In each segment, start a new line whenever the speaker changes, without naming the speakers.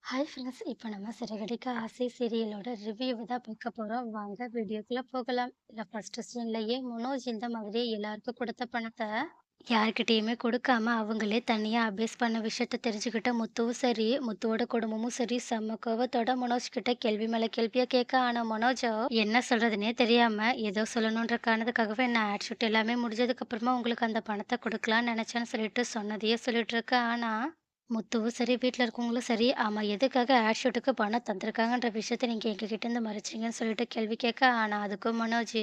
Hi friends! இப்போ நம்ம "சிறகடிக்க ஆசை" சீரியலோட ரிவ்யூவ தான் பார்க்க போறோம். வாங்க வீடியோக்குள்ள போகலாம். இதுல ஃபர்ஸ்ட் சீன்லயே மனோஜ் இந்த மாதிரி எல்லாருக்கும் குடுத்த பணத்த யார்கிட்டயுமே குடுக்காம அவங்களே தனியா அபேஸ் பண்ண விஷயத்த தெரிஞ்சுக்கிட்ட முத்துவும் சரி, முத்துவோட குடும்பமும் சரி செம்ம கோவத்தோட மனோஜ் கிட்ட கேள்வி மேல கேள்வியா கேட்க, ஆனா மனோஜோ என்ன சொல்றதுன்னே தெரியாம ஏதோ சொல்லணுன்ற காரணத்துக்காகவே நான் ஆட் ஷூட் எல்லாமே முடிஞ்சதுக்கு அப்புறமா உங்களுக்கு அந்த பணத்த குடுக்கலாம்னு நெனச்சேன்னு சொல்லிட்டு சொன்னதையே சொல்லிட்டு இருக்க. ஆனா முத்துவும் சரி, வீட்ல இருக்கவங்களும் சரி, ஆமா எதுக்காக ஆட் ஷூட்டுக்கு பணம் தந்திருக்காங்கன்ற விஷயத்த நீங்க எங்ககிட்ட இருந்து மறைச்சீங்கன்னு சொல்லிட்டு கேள்வி கேட்க, ஆனா அதுக்கும் மனோஜ்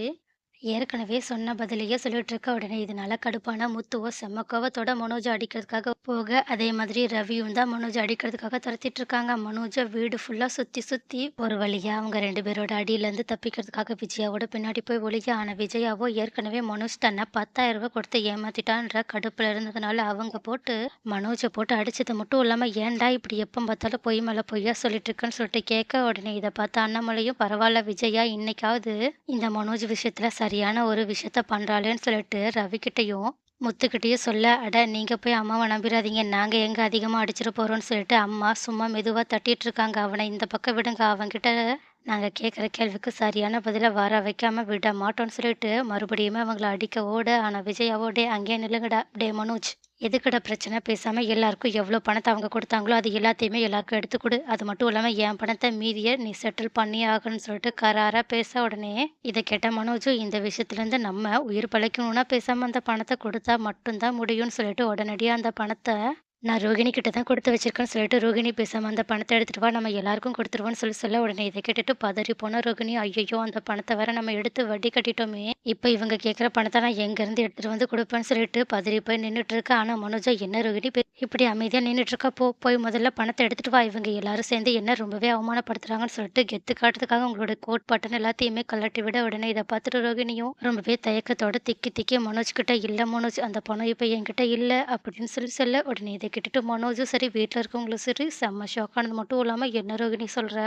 ஏற்கனவே சொன்ன பதிலையே சொல்லிட்டு இருக்க. உடனே இதனால கடுப்பான முத்துவோ செம்ம கோவத்தோட மனோஜ அடிக்கிறதுக்காக போக, அதே மாதிரி ரவியும் தான் மனோஜ அடிக்கிறதுக்காக துரத்திட்டு இருக்காங்க. மனோஜ வீடு ஃபுல்லா சுத்தி சுத்தி ஒரு வழியா அவங்க 2 பேரோட அடியிலேருந்து தப்பிக்கிறதுக்காக விஜயாவோட பின்னாடி போய் ஒளிய. ஆனா விஜயாவோ ஏற்கனவே மனோஜ் தன்னை ரூ. 10,000 கொடுத்து ஏமாத்திட்டான்ற கடுப்புல இருந்ததுனால அவங்க போட்டு மனோஜ போட்டு அடிச்சது மட்டும் இல்லாம, "ஏன்டா இப்படி எப்ப பார்த்தாலும் பொய் மேல பொய்யா சொல்லிட்டு இருக்கன்னு" சொல்லிட்டு கேட்க, உடனே இத பார்த்த அண்ணாமலையும், "பரவால்ல விஜயா, இன்னைக்காவது இந்த மனோஜ் விஷயத்துல சரியான ஒரு விஷயத்த பண்றாளேன்னு" சொல்லிட்டு ரவிகிட்டயும், முத்துக்கிட்டயும் சொல்ல, "அட நீங்க போய் அம்மாவ நம்பிராதீங்க. நாங்க எங்க அதிகமா அடிச்சிட போறோம்ன்னு" சொல்லிட்டு அம்மா சும்மா மெதுவா தட்டிட்டு இருக்காங்க. "அவன இந்த பக்கம் விடுங்க. அவன்கிட்ட நாங்க கேட்குற கேள்விக்கு சரியான பதில வர வைக்காம விட மாட்டோம்ன்னு" சொல்லிட்டு மறுபடியுமே அவங்கள அடிக்க ஓட, ஆனா விஜயாவோ, "டேய் அங்கேயே நில்லுங்கடா. டேய் மனோஜ், எதுக்குடா பிரச்சனை? பேசாம எல்லாருக்கும் எவ்வளோ பணத்த அவங்க குடுத்தாங்களோ, அது எல்லாத்தையுமே எல்லாருக்கும் எடுத்து குடு. அது மட்டும் இல்லாம என் பணத்த மீதிய நீ செட்டில் பண்ணியே ஆகணும்னு" சொல்லிட்டு கராரா பேச, உடனே இத கேட்ட மனோஜும், இந்த விஷயத்துலேருந்து நம்ம உயிர் பிழைக்கணும்னா பேசாம அந்த பணத்த குடுத்தா மட்டும் தான் முடியும்னு சொல்லிட்டு உடனடியா அந்த பணத்த நான் ரோகிணி கிட்ட தான் குடுத்து வச்சிருக்கேன்னு சொல்லிட்டு, "ரோகிணி பேசாம அந்த பணத்த எடுத்துட்டு வா. நம்ம எல்லாருக்கும் குடுத்துருவோம்ன்னு" சொல்லி சொல்ல, உடனே இத கேட்டுட்டு பதறி போன ரோகிணி, "ஐயய்யோ! அந்த பணத்த வேற நம்ம எடுத்து வட்டி கட்டிட்டோமே! இப்ப இவங்க கேட்குற பணத்த நான் எங்கேருந்து எடுத்துட்டு வந்து குடுப்பேன்னு" சொல்லிட்டு பதறி போய் நின்னுட்டு இருக்கா. ஆனா மனோஜா, "என்ன ரோகிணி இப்படி அமைதியா நின்னுட்டு இருக்க? போ போய் முதல்ல பணத்த எடுத்துட்டு வா. இவங்க எல்லாரும் சேர்ந்து என்ன ரொம்பவே அவமானப்படுத்துறாங்கன்னு" சொல்லிட்டு கெத்து காட்டுறதுக்காக உங்களோட கோட் பட்டன் எல்லாத்தையுமே கழட்டி விட, உடனே இத பார்த்துட்டு ரோகிணியும் ரொம்பவே தயக்கத்தோட திக்கி திக்கி மனோஜ் கிட்ட, "இல்ல மனோஜ், அந்த பணம் இப்ப என்கிட்ட இல்ல" அப்படின்னு சொல்லி சொல்ல, உடனே இத கேட்டுட்டு மனோஜும் சரி, வீட்ல இருக்கவங்களும் சரி செம்ம ஷாக் ஆனது மட்டும் இல்லாம, "என்ன ரோகிணி சொல்ற?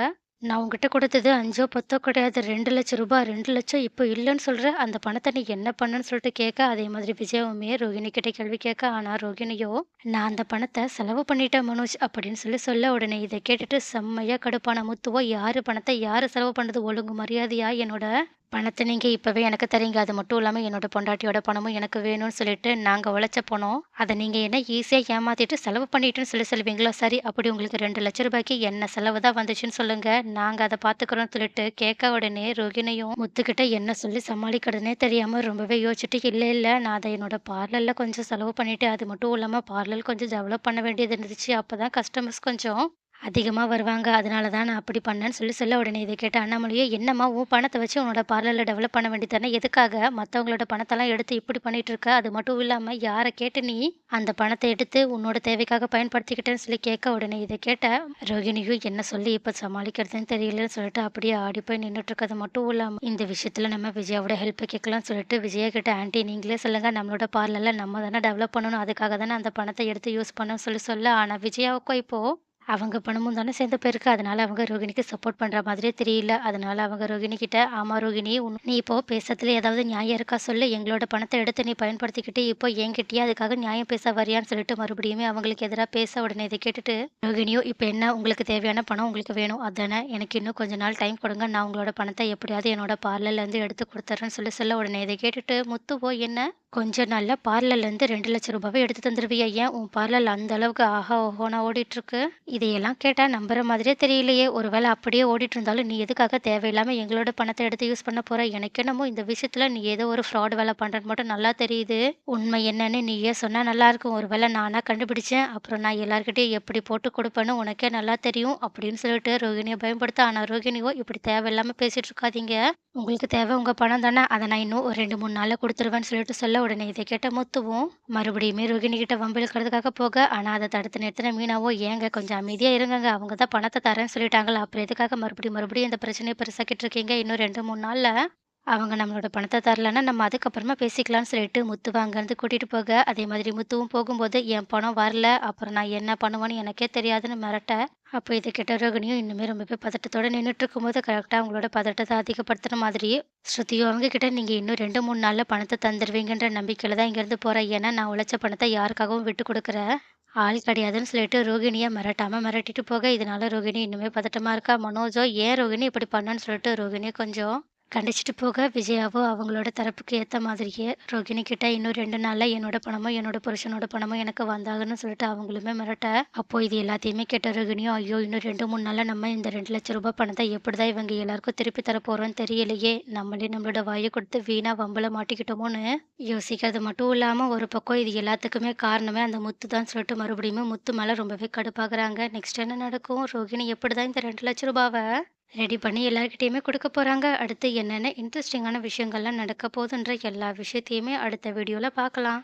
நான் உன்கிட்ட குடுத்தது 5ஓ 10ஓ கிடையாது. ரூ. 2,00,000 2,00,000 இப்ப இல்லன்னு சொல்ற. அந்த பணத்த நீ என்ன பண்ணன்னு?" சொல்லிட்டு கேட்க, அதே மாதிரி விஜயாவுமே ரோகிணி கிட்ட கேள்வி கேட்க, ஆனா ரோகிணியோ, "நான் அந்த பணத்த செலவு பண்ணிட்டேன் மனோஜ்" அப்படின்னு சொல்லி சொல்ல, உடனே இத கேட்டுட்டு செம்மையா கடுப்பான முத்துவோ, "யாரு பணத்த யாரு செலவு பண்றது? ஒழுங்கு மரியாதையா என்னோட பணத்த நீங்க இப்பவே எனக்கு தர்றீங்க. அது மட்டும் இல்லாம என்னோட பொண்டாட்டியோட பணமும் எனக்கு வேணும்னு சொல்லிட்டு, நாங்க உழைச்ச பணம். அத நீங்க என்ன ஈஸியா ஏமாத்திட்டு செலவு பண்ணிட்டேன்னு சொல்லி சொல்லுவீங்களா? சரி, அப்படி உங்களுக்கு ரூ. 2,00,000க்கு என்ன செலவு தான் வந்துச்சுன்னு சொல்லுங்க. நாங்க அத பார்த்துக்கிறோம்னு" சொல்லிட்டு கேட்க, உடனே ரோகிணியும் முத்துக்கிட்ட என்ன சொல்லி சமாளிக்கிறதுன்னே தெரியாம ரொம்பவே யோசிச்சுட்டு, "இல்ல, இல்ல, நான் அத என்னோட பார்லர்ல கொஞ்சம் செலவு பண்ணிட்டேன். அது மட்டும் இல்லாம பார்லர் கொஞ்சம் டெவலப் பண்ண வேண்டியது இருந்துச்சு. அப்பதான் கஸ்டமர்ஸ் கொஞ்சம் அதிகமா வருவாங்க. அதனால தான் நான் அப்படி பண்ணேன்னு" சொல்லி சொல்ல, உடனே இத கேட்ட அண்ணாமலையே, "என்னம்மா உன் பணத்த வச்சு உன்னோட பார்லர்ல டெவலப் பண்ண வேண்டியது தானே. எதுக்காக மத்தவங்களோட பணத்தெல்லாம் எடுத்து இப்படி பண்ணிட்டு இருக்க? அது மட்டும் இல்லாம யார கேட்டு நீ அந்த பணத்த எடுத்து உன்னோட தேவைக்காக பயன்படுத்திக்கிட்டேன்னு" சொல்லி கேட்க, உடனே இத கேட்ட ரோகிணியும் என்ன சொல்லி இப்ப சமாளிக்கிறதுன்னு தெரியலன்னு சொல்லிட்டு அப்படியே ஆடி போய் நின்னுட்டு இருக்கது மட்டும் இல்லாம, இந்த விஷயத்துல நம்ம விஜயாவோட ஹெல்ப் கேட்கலாம்னு சொல்லிட்டு விஜயா கிட்ட, "ஆன்டி நீங்களே சொல்லுங்க. நம்மளோட பார்லர்ல நம்ம தானே டெவலப் பண்ணணும். அதுக்காக தானே அந்த பணத்த எடுத்து யூஸ் பண்ணோம்னு" சொல்லி சொல்ல, ஆனா விஜயாவுக்கும் இப்போ அவங்க பணமும் தானே சேர்ந்து போயிருக்கு. அதனால அவங்க ரோகிணிக்கு சப்போர்ட் பண்ற மாதிரியே தெரியல. அதனால அவங்க ரோகிணி கிட்ட, "ஆமா ரோகிணி, நீ இப்போ பேசுறதுல ஏதாவது நியாயம் இருக்கா சொல்லு. எங்களோட பணத்த எடுத்து நீ பயன்படுத்திக்கிட்டு, இப்போ என்கிட்டயே அதுக்காக நியாயம் பேச வரியான்னு" சொல்லிட்டு மறுபடியுமே அவங்களுக்கு எதிரா பேச, உடனே இத கேட்டுட்டு ரோகிணியும், "இப்ப என்ன உங்களுக்கு தேவையான பணம் உங்களுக்கு வேணும் அதானே? எனக்கு இன்னும் கொஞ்ச நாள் டைம் கொடுங்க. நான் உங்களோட பணத்த எப்படியாவது என்னோட பார்லர்லேருந்து எடுத்து குடுத்துர்றேன்னு" சொல்லி சொல்ல, உடனே இத கேட்டுட்டு முத்துவோ, "என்ன கொஞ்ச நாள்ல பார்லர்லேருந்து ரூ. 2,00,000 எடுத்து தந்துருவியா? ஏன் உன் பார்லர் அந்த அளவுக்கு ஆஹா ஓஹோன்னு ஓடிட்டுருக்கு? இதையெல்லாம் கேட்டா நம்புற மாதிரியே தெரியலையே! ஒருவேள அப்படியே ஓடிட்டு இருந்தாலும், நீ எதுக்காக தேவையில்லாம எங்களோட பணத்த எடுத்து யூஸ் பண்ண போற? எனக்கு என்னமோ இந்த விஷயத்துல நீ ஏதோ ஒரு ஃப்ராட் வேல பண்றன்னு மட்டும் நல்லா தெரியுது. உண்மை என்னன்னு நீயே சொன்னா நல்லாருக்கும். ஒருவேள நானா கண்டுபிடிச்சேன், அப்புறம் நான் எல்லார்கிட்டயும் எப்படி போட்டு குடுப்பேன்னு உனக்கே நல்லா தெரியும்" அப்படின்னு சொல்லிட்டு ரோகிணிய பயன்படுத்த, ஆனா ரோகிணியோ, "இப்படி தேவையில்லாம பேசிட்டு இருக்காதீங்க. உங்களுக்கு தேவை உங்க பணம் தானே. அத நான் இன்னும் ஒரு 2, 3 நாள்ல குடுத்துருவேன்னு" சொல்லிட்டு சொல்ல, உடனே இத கேட்ட முத்துவும் மறுபடியுமே ரோகிணி கிட்ட வம்பு இழுக்கிறதுக்காக போக, ஆனா அத தடுத்து நிறுத்தின மீனாவோ, "ஏங்க கொஞ்சம் அமைதியா இருங்கங்க. அவங்க தான் பணத்த தரேன்னு சொல்லிட்டாங்கல்ல. அப்புறம் எதுக்காக மறுபடியும் மறுபடியும் இந்த பிரச்சனைய பெருசாக்கிட்டு இருக்கீங்க? இன்னும் 2, 3 நாள்ல அவங்க நம்மளோட பணத்த தரலன்னா, நம்ம அதுக்கப்புறமா பேசிக்கலாம்னு" சொல்லிட்டு முத்துவ அங்கருந்து கூட்டிட்டு போக, அதே மாதிரி முத்துவும் போகும்போது, "என் பணம் வரல, அப்புறம் நான் என்ன பண்ணுவேன்னு எனக்கே தெரியாதுன்னு" மிரட்ட, அப்போ இத கேட்ட ரோகிணியும் இன்னுமே ரொம்பவே பதட்டத்தோட நின்னுட்டுருக்கும்போது, கரெக்ட்டா அவங்களோட பதட்டத்த அதிகப்படுத்துற மாதிரி ஸ்ருதியும் அவங்க கிட்ட, "நீங்க இன்னும் 2, 3 நாள்ல பணத்த தந்துருவீங்கன்ற நம்பிக்கையில தான் இங்கேருந்து போறேன். ஏன்னா நான் உழைச்ச பணத்த யாருக்காகவும் விட்டு குடுக்கற ஆள் கிடையாதுன்னு சொல்லிட்டு ரோகிணிய மிரட்டாம மிரட்டிட்டு போக, இதனால ரோகிணி இன்னுமே பதட்டமா இருக்கா. மனோஜோ ஏன் ரோகிணி இப்படி பண்ணன்னு சொல்லிட்டு ரோகிணிய கொஞ்சம் கண்டிச்சுட்டு போக, விஜயாவோ அவங்களோட தரப்புக்கு ஏத்த மாதிரியே ரோகிணி கிட்ட இன்னும் 2 நாள்ல என்னோட பணமும், என்னோட புருஷனோட பணமும் எனக்கு வந்தாகணும்னு சொல்லிட்டு அவங்களுமே மிரட்ட, அப்போ இது எல்லாத்தையுமே கேட்ட ரோகிணியும், ஐயோ! இன்னும் 2, 3 நாள்ல நம்ம இந்த ரூ. 2,00,000 பணத்த எப்படிதான் இவங்க எல்லாருக்கும் திருப்பி தர போறோம்னு தெரியலையே! நம்மளே நம்மளோட வாய கொடுத்து வீணா வம்புல மாட்டிக்கிட்டோமோன்னு யோசிக்கிறது மட்டும் இல்லாம, ஒரு பக்கம் இது எல்லாத்துக்குமே காரணமே அந்த முத்து தான் சொல்லிட்டு மறுபடியுமே முத்து மேல ரொம்பவே கடுப்பாகுறாங்க. நெக்ஸ்ட் என்ன நடக்கும்? ரோகிணி எப்படிதான் இந்த ரூ. 2,00,000 ரெடி பண்ணி எல்லார்கிட்டயுமே குடுக்க போறாங்க? அடுத்து என்னென்ன இன்ட்ரஸ்டிங்கான விஷயங்கள்லாம் நடக்க போதுன்ற எல்லா விஷயத்தையுமே அடுத்த வீடியோல பார்க்கலாம்.